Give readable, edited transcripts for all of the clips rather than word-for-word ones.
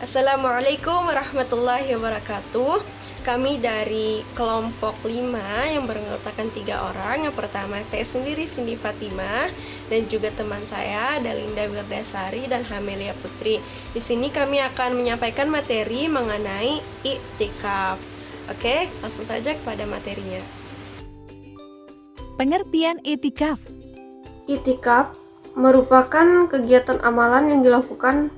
Assalamualaikum warahmatullahi wabarakatuh. Kami dari kelompok 5 yang beranggotakan 3 orang. Yang pertama saya sendiri, Cindy Fatimah, dan juga teman saya Dalinda Wirdasari dan Hamelia Putri. Di sini kami akan menyampaikan materi mengenai iktikaf. Oke, langsung saja kepada materinya. Pengertian iktikaf. Iktikaf merupakan kegiatan amalan yang dilakukan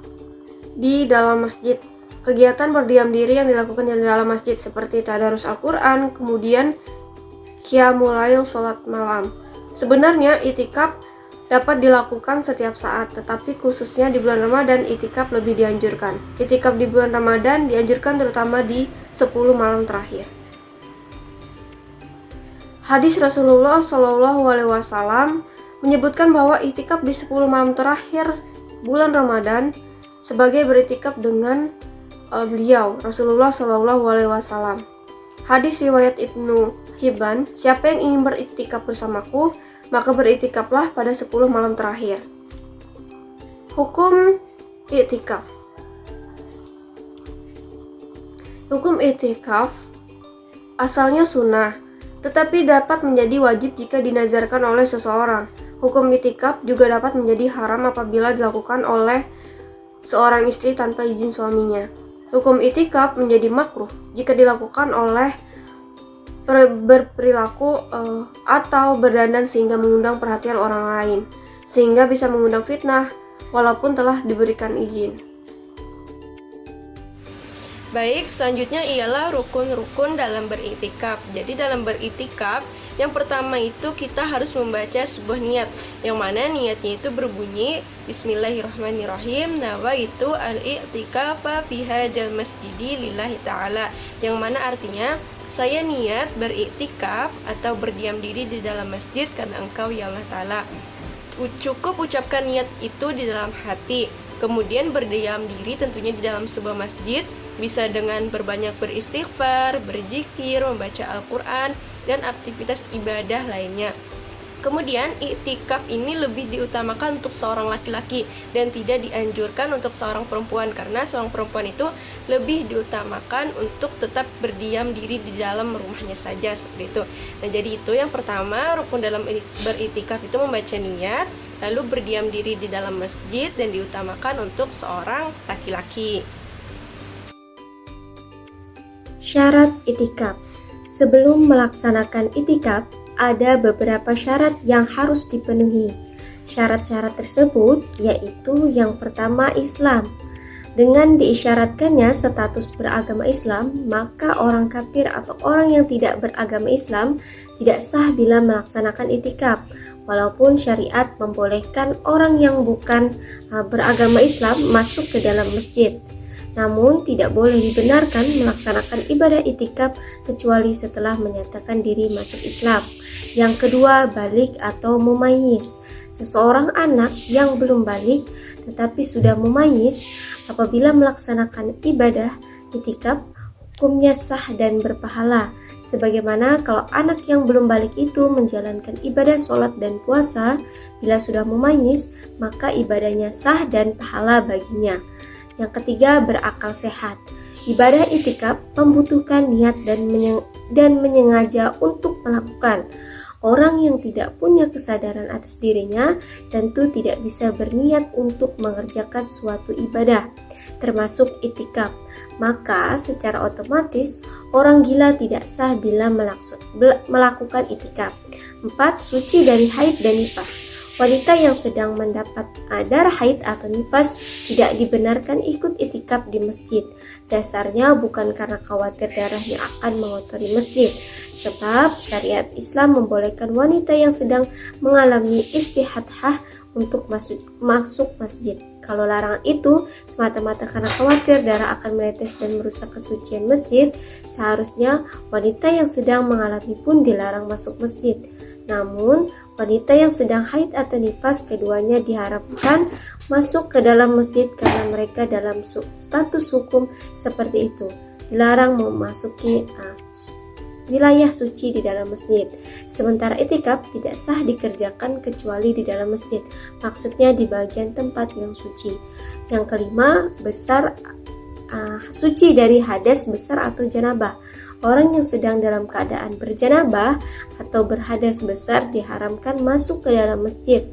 di dalam masjid. Kegiatan berdiam diri yang dilakukan di dalam masjid seperti tadarus Al-Quran, kemudian qiyamul lail, sholat malam. Sebenarnya iktikaf dapat dilakukan setiap saat, tetapi khususnya di bulan Ramadan iktikaf lebih dianjurkan. Iktikaf di bulan Ramadan dianjurkan terutama di 10 malam terakhir. Hadis Rasulullah SAW menyebutkan bahwa iktikaf di 10 malam terakhir bulan Ramadan sebagai beriktikaf dengan beliau Rasulullah SAW. Hadis riwayat Ibnu Hibban, siapa yang ingin beriktikaf bersamaku, maka beriktikaflah pada 10 malam terakhir. Hukum iktikaf. Hukum iktikaf asalnya sunnah, tetapi dapat menjadi wajib jika dinazarkan oleh seseorang. Hukum iktikaf juga dapat menjadi haram apabila dilakukan oleh seorang istri tanpa izin suaminya. Hukum iktikaf menjadi makruh jika dilakukan oleh berperilaku atau berdandan sehingga mengundang perhatian orang lain, sehingga bisa mengundang fitnah walaupun telah diberikan izin. Baik, selanjutnya ialah rukun-rukun dalam beriktikaf. Jadi dalam beriktikaf, yang pertama itu kita harus membaca sebuah niat, yang mana niatnya itu berbunyi Bismillahirrahmanirrahim, nawaitu al-i'tikafa fi hadzal masjidi lillahi ta'ala, yang mana artinya saya niat beriktikaf atau berdiam diri di dalam masjid karena Engkau ya Allah Ta'ala. Cukup ucapkan niat itu di dalam hati, kemudian berdiam diri tentunya di dalam sebuah masjid, bisa dengan berbanyak beristighfar, berzikir, membaca Al-Quran, dan aktivitas ibadah lainnya. Kemudian iktikaf ini lebih diutamakan untuk seorang laki-laki dan tidak dianjurkan untuk seorang perempuan, karena seorang perempuan itu lebih diutamakan untuk tetap berdiam diri di dalam rumahnya saja, seperti itu. Nah, jadi itu yang pertama, rukun dalam beriktikaf itu membaca niat, lalu berdiam diri di dalam masjid, dan diutamakan untuk seorang laki-laki. Syarat iktikaf. Sebelum melaksanakan iktikaf, ada beberapa syarat yang harus dipenuhi. Syarat-syarat tersebut yaitu yang pertama Islam. Dengan diisyaratkannya status beragama Islam, maka orang kafir atau orang yang tidak beragama Islam tidak sah bila melaksanakan iktikaf, walaupun syariat membolehkan orang yang bukan beragama Islam masuk ke dalam masjid. Namun tidak boleh dibenarkan melaksanakan ibadah iktikaf kecuali setelah menyatakan diri masuk Islam. Yang kedua, balik atau mumayyiz. Seseorang anak yang belum balik tetapi sudah mumayyiz apabila melaksanakan ibadah iktikaf, hukumnya sah dan berpahala. Sebagaimana kalau anak yang belum balik itu menjalankan ibadah sholat dan puasa, bila sudah mumayyiz maka ibadahnya sah dan pahala baginya. Yang ketiga, berakal sehat. Ibadah iktikaf membutuhkan niat dan menyengaja untuk melakukan. Orang yang tidak punya kesadaran atas dirinya tentu tidak bisa berniat untuk mengerjakan suatu ibadah, termasuk iktikaf. Maka secara otomatis orang gila tidak sah bila melakukan iktikaf. 4. Suci dari haid dan nifas. Wanita yang sedang mendapat darah haid atau nifas tidak dibenarkan ikut iktikaf di masjid. Dasarnya bukan karena khawatir darahnya akan mengotori masjid, sebab syariat Islam membolehkan wanita yang sedang mengalami istihadhah untuk masuk masjid. Kalau larangan itu semata-mata karena khawatir darah akan menetes dan merusak kesucian masjid, seharusnya wanita yang sedang mengalami pun dilarang masuk masjid. Namun, wanita yang sedang haid atau nifas keduanya diharapkan masuk ke dalam masjid karena mereka dalam status hukum seperti itu, dilarang memasuki wilayah suci di dalam masjid. Sementara iktikaf tidak sah dikerjakan kecuali di dalam masjid, maksudnya di bagian tempat yang suci. Yang kelima, besar suci dari hadas besar atau janabah. Orang yang sedang dalam keadaan berjanabah atau berhadas besar diharamkan masuk ke dalam masjid,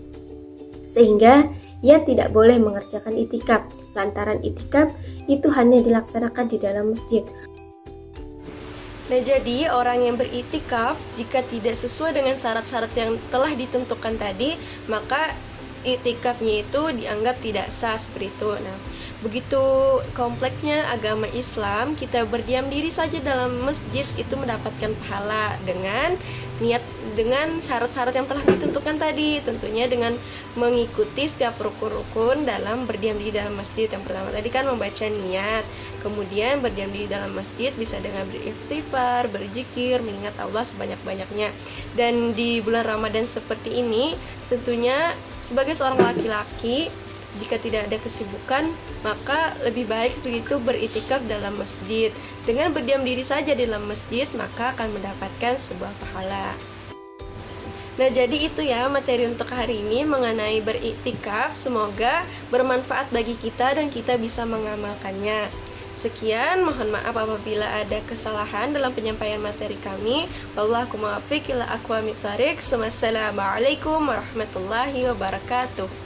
sehingga ia tidak boleh mengerjakan itikaf, lantaran itikaf itu hanya dilaksanakan di dalam masjid. Nah, jadi orang yang beritikaf jika tidak sesuai dengan syarat-syarat yang telah ditentukan tadi, maka itikafnya itu dianggap tidak sah seperti itu. Nah, begitu kompleksnya agama Islam, kita berdiam diri saja dalam masjid itu mendapatkan pahala dengan syarat-syarat yang telah ditentukan tadi, tentunya dengan mengikuti setiap rukun-rukun dalam berdiam diri dalam masjid. Yang pertama tadi kan membaca niat, kemudian berdiam diri dalam masjid bisa dengan beristighfar, berzikir, mengingat Allah sebanyak-banyaknya. Dan di bulan Ramadan seperti ini, tentunya sebagai seorang laki-laki, jika tidak ada kesibukan, maka lebih baik begitu beritikaf dalam masjid. Dengan berdiam diri saja di dalam masjid, maka akan mendapatkan sebuah pahala. Nah, jadi itu ya materi untuk hari ini mengenai beritikaf. Semoga bermanfaat bagi kita dan kita bisa mengamalkannya. Sekian, mohon maaf apabila ada kesalahan dalam penyampaian materi kami. Wallahu muwaffiq ila aqwamit thariq. Wassalamualaikum warahmatullahi wabarakatuh.